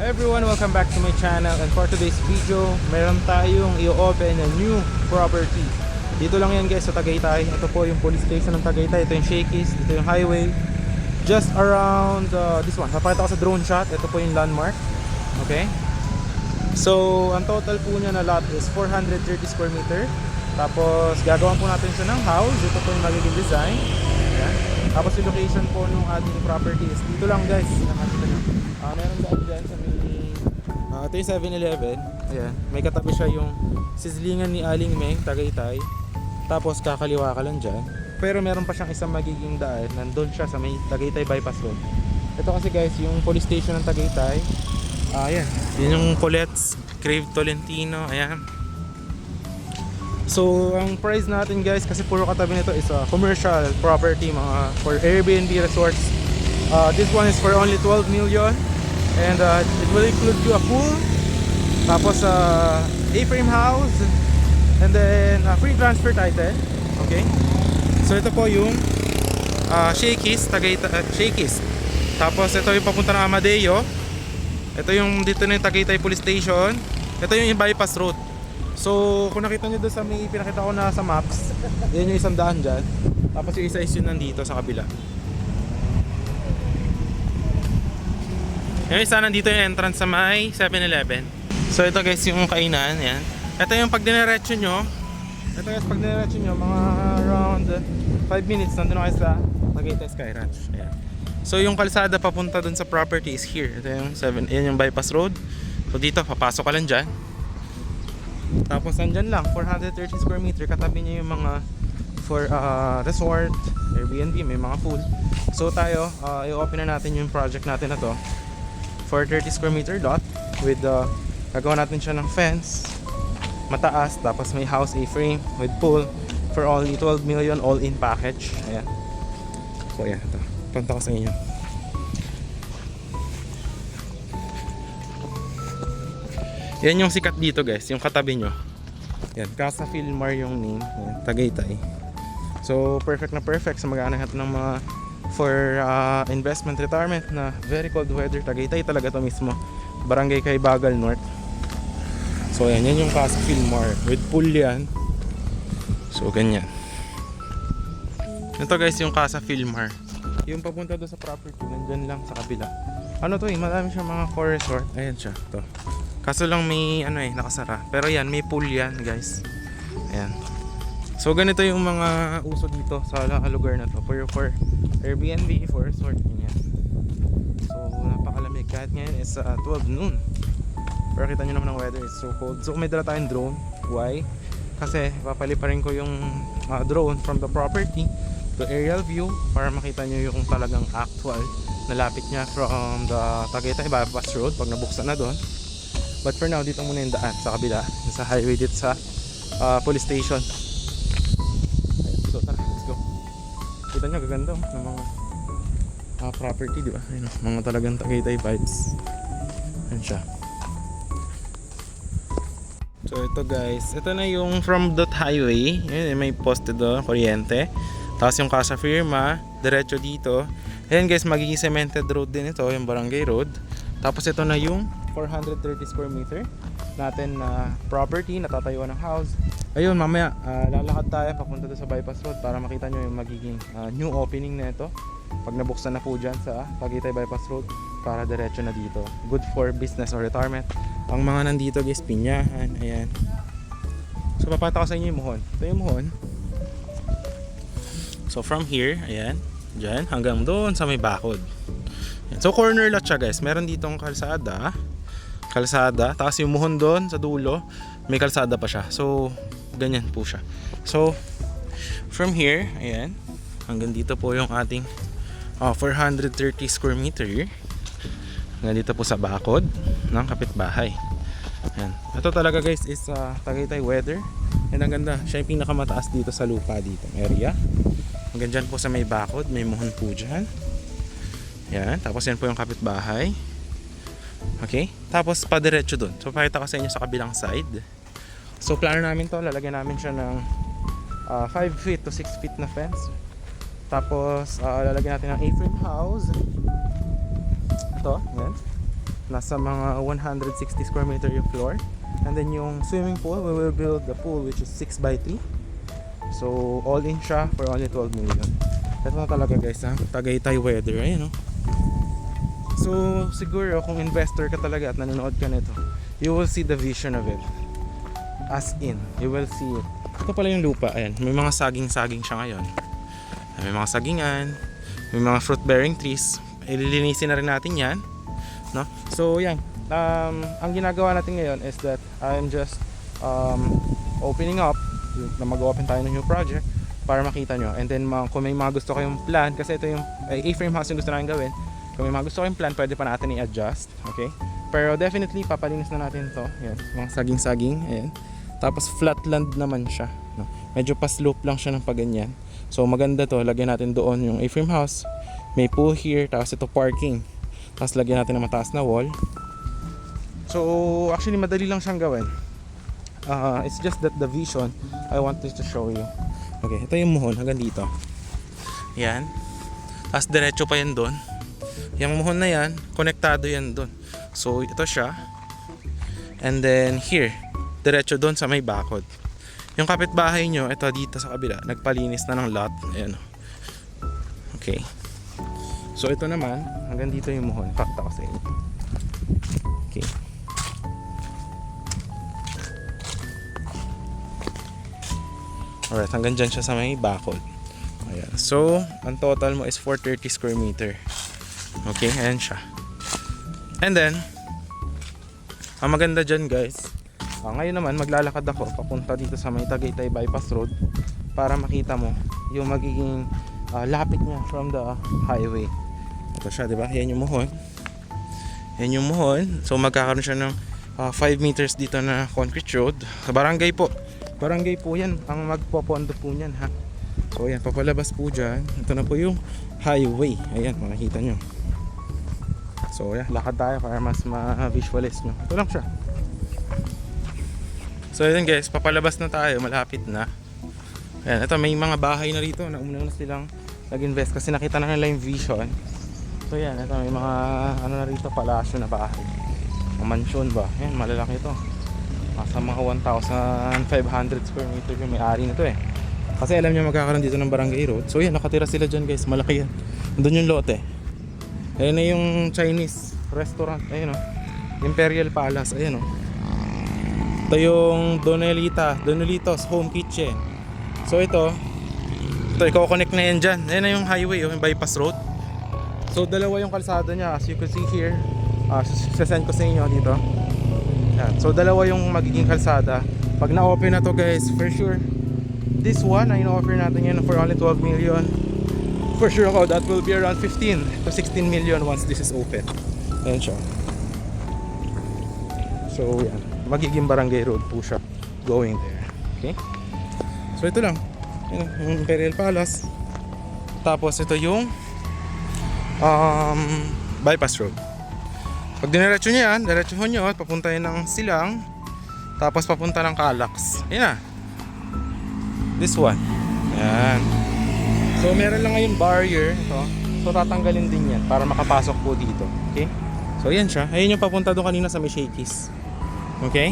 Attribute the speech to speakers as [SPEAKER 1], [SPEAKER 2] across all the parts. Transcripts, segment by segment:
[SPEAKER 1] everyone, welcome back to my channel. And for today's video, meron tayong i-open na new property. Dito lang yan guys sa Tagaytay. Ito po yung police station ng Tagaytay. Ito yung Shakey's, ito yung highway. Just around this one. Papakita ko sa drone shot. Ito po yung landmark. Okay. So, ang total po niya na lot is 430 square meter. Tapos, gagawan po natin siya ng house. Ito po yung magiging design. Ayan. Tapos, yung location po nung ating property is dito lang guys. Nakakita nyo. Meron daan dyan sa may ito yung 7-Eleven. Ayan. May katabi siya yung sizzlingan ni Aling Meng, Tagaytay. Tapos, kakaliwa ka lang dyan. Pero meron pa siyang isang magiging daan. Nandun siya sa may Tagaytay Bypass Road. Ito kasi guys, yung police station ng Tagaytay. Ayan. Yun yung Colette's Crave Tolentino. Ayan. So, ang price natin guys, kasi puro katabi nito is commercial property, mga for Airbnb resorts. This one is for only 12 million. And it will include you a pool. Tapos A-frame house. And then free transfer title. Okay. So, ito po yung Shakey's, Shakey's. Tapos, ito yung papunta ng Amadeo. Ito yung dito na yung Tagaytay Police Station. Ito yung bypass road. So, kung nakita nyo doon sa may pinakita ko na sa maps, yan yung isang daan dyan. Tapos yung isa is yun nandito sa kabila. Yung isa nandito yung entrance sa may 7-Eleven. So, ito guys yung kainan. Yan. Ito yung pag diniretso nyo. Ito guys, pag diniretso nyo, mga around 5 minutes nandun na kayo sa Tagaytay Sky Ranch. Ayan. So, yung kalsada papunta dun sa property is here. Ito yung 7, yan yung bypass road. So, dito, papasok ka lang dyan. Tapos nandyan lang 430 square meter. Katabi niya yung mga for resort, Airbnb, may mga pool. So tayo i-open na natin yung project natin na to for 30 square meter lot with gagawa natin siya ng fence mataas. Tapos may house A-frame with pool for only 12 million all in package. Ayan. So ayan, ito punta ko sa inyo. Yan yung sikat dito guys, yung katabi nyo. Yan, Casa Filmar yung name. Yan, Tagaytay. So perfect na perfect sa mag-aanahat ng mga for investment retirement na very cold weather. Tagaytay talaga to mismo. Barangay Kaybagal North. So yan, yan yung Casa Filmar with pool yan. So ganyan. Ito guys yung Casa Filmar. Yung papunta doon sa property, nandyan lang sa kabila. Ano to eh, marami siyang mga for resort. Ayan siya, to. Kaso lang may nakasara. Pero yan, may pool yan guys. Ayan. So ganito yung mga uso dito sa lugar na to. For Airbnb, for resort. Yan. So napakalamig. Kahit ngayon is 12 noon. Pero kita nyo naman ang weather is so cold. So may dala tayong drone. Why? Kasi papaliparin ko yung drone from the property to aerial view para makita nyo yung talagang actual nalapit niya from the Tagaytay Bypass Road pag nabuksan na doon. But for now, dito muna yung daan sa kabila, sa highway dito sa police station. Ayan, so tara, let's go. Kita nyo, gaganda ng mga property, di ba? Ayun, mga talagang Tagaytay vibes. Ayan siya. So ito guys, ito na yung from that highway. Ayan, may poste doon, kuryente. Tapos yung Casa Firma, diretso dito. Ayan guys, magiging cemented road din ito, yung barangay road. Tapos ito na yung 430 square meter natin na property, natatayuan ng house. Ayun, mamaya lalakad tayo papunta doon sa bypass road para makita nyo yung magiging new opening na ito pag nabuksan na po dyan sa Tagaytay Bypass Road para diretso na dito. Good for business or retirement. Ang mga nandito guys, pinyahan. Ayan. So papata ko sa inyo yung muhon. Ito yung muhon. So from here, ayan, dyan hanggang doon sa may bakod. So corner lot siya guys. Meron ditong kalsada, tapos yung muhon doon sa dulo, may kalsada pa siya. So ganyan po siya. So from here, ayan, hanggang dito po yung ating 430 square meter. Hanggang dito po sa bakod ng kapitbahay. Ayan. Ito talaga guys is Tagaytay weather. And ang ganda, siya yung pinakamataas dito sa lupa dito area. Hanggang dyan po sa may bakod, may muhon po dyan. Yan, tapos yan po yung kapitbahay. Okay, tapos padiretso dun. So pakita ko sa inyo sa kabilang side. So plano namin to, lalagyan namin siya ng 5 feet to 6 feet na fence. Tapos lalagyan natin ng A-frame house. Ito, yan. Nasa mga 160 square meter yung floor. And then yung swimming pool, we will build the pool which is 6x3. So all in siya for only 12 million. Ito na talaga guys ha, Tagaytay weather, ayun no. So siguro kung investor ka talaga at nanonood ka nito, you will see the vision of it. As in, you will see it. Ito pala yung lupa, ayan, may mga saging-saging siya ngayon. May mga sagingan, may mga fruit bearing trees. Ililinisin na rin natin yan, no? So yan, ang ginagawa natin ngayon is that I'm just opening up na mag-open tayo ng new project para makita nyo. And then kung may mga gusto kayong plan, kasi ito yung A-frame house yung gusto natin gawin, kung may mga gusto kayong plan, pwede pa natin i-adjust, okay? Pero definitely papalinis na natin to. Yan, mga saging-saging, ayan. Tapos flatland naman siya, no? Medyo pa-slope lang siya ng paganyan. So maganda to, lagyan natin doon yung A-frame house, may pool here, tapos ito parking, tapos lagyan natin ng mataas na wall. So actually madali lang siyang gawin. It's just that the vision I wanted to show you. Okay, ito yung muhon hanggang dito. Yan. Tapos diretso pa yan doon. Yung muhon na yan, konektado yan doon. So ito siya. And then here, diretso doon sa may bakod. Yung kapitbahay nyo, ito dito sa kabila, nagpalinis na ng lot. Ayan. Okay. So ito naman, hanggang dito yung muhon. Pakita ko sa inyo. Okay. Alright, hanggang dyan siya sa may bakod. Ayan. So, ang total mo is 430 square meter. Okay, ayan siya. And then, ang maganda dyan guys, ngayon naman maglalakad ako papunta dito sa may Tagaytay Bypass Road para makita mo yung magiging lapit niya from the highway. Ito siya, diba? Yan yung muhon. Yan yung muhon. So, magkakaroon siya ng 5 meters dito na concrete road. Sa barangay po. Barangay po yan, ang magpopondo po niyan ha. So ayan, papalabas po dyan. Ito na po yung highway. Ayan, makikita nyo. So ayan, lakad tayo para mas ma-visualize nyo. Ito lang siya. So ayan guys, papalabas na tayo, malapit na. Ayan, ito may mga bahay na rito. Nauna na silang nag-invest kasi nakita na nila yung vision. So ayan, ito may mga ano na rito, palasyo na bahay. Mga mansion ba? Ayan, malalaki ito. Sa mga 1,500 square meter yung may-ari nito eh. Kasi alam niyo magkakaroon dito ng barangay road. So yan, nakatira sila dyan guys, malaki yan. Doon yung lote. Ayun na yung Chinese restaurant, ayun o. Imperial Palace, ayun o. Ito yung Donelitos Home Kitchen. So ito i-connect na yan dyan. Ayun na yung highway, yung bypass road. So dalawa yung kalsada niya, as you can see here. Sasend ko sa inyo dito. Yan. So dalawa yung magiging kalsada. Pag na-open na to guys, for sure this one, ay na-offer natin yan for only 12 million. For sure ako, that will be around 15 to 16 million once this is open. Ayan siya. So yan, magiging barangay road po siya going there. Okay? So ito lang, yung Imperial Palace. Tapos ito yung bypass road. Pag diniretso nyo yan, diretsohon nyo at papunta yun ng Silang, tapos papunta ng Calax. Ayan na. This one. Ayan. So meron lang ngayon barrier ito. So tatanggalin din yan para makapasok po dito. Okay? So ayan siya. Ayan yung papunta doon kanina sa may Shakey's. Okay?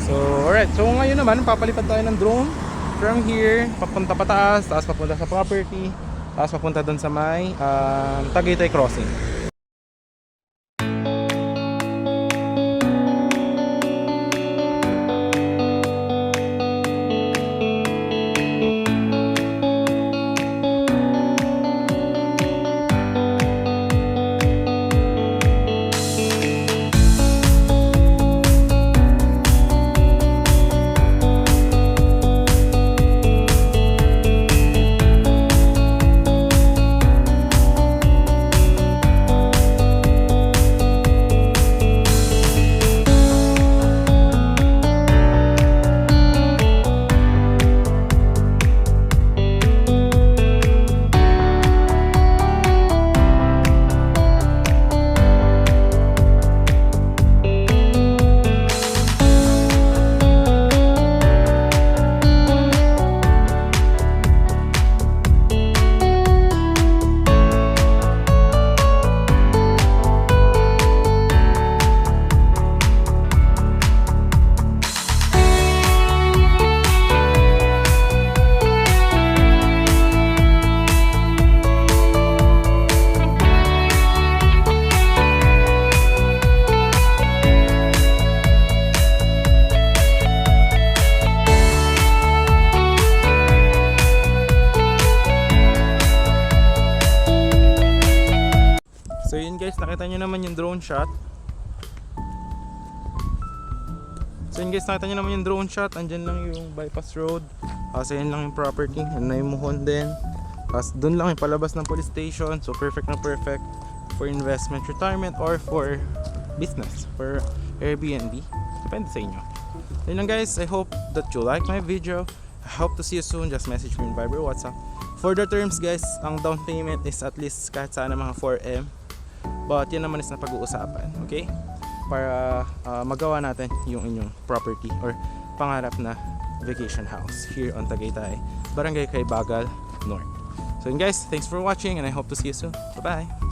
[SPEAKER 1] So alright. So ngayon naman papalipad tayo ng drone from here papunta pataas, tapos papunta sa property, tapos papunta doon sa may Tagaytay Crossing. guys, nakita nyo naman yung drone shot. So yun guys, nakita nyo naman yung drone shot. Andyan lang yung bypass road. So yun lang yung property. Yun na yung Muhon din. Tapos dun lang yung palabas ng police station. So perfect na perfect for investment, retirement, or for business, for Airbnb. Depende sa inyo. Yun lang guys, I hope that you like my video. I hope to see you soon. Just message me in Viber, WhatsApp. For the terms guys, ang down payment is at least kahit sana mga 4M. But yan naman is na pag-uusapan, okay? Para magawa natin yung inyong property or pangarap na vacation house here on Tagaytay, Barangay Kaybagal North. So yun guys, thanks for watching and I hope to see you soon. Bye bye!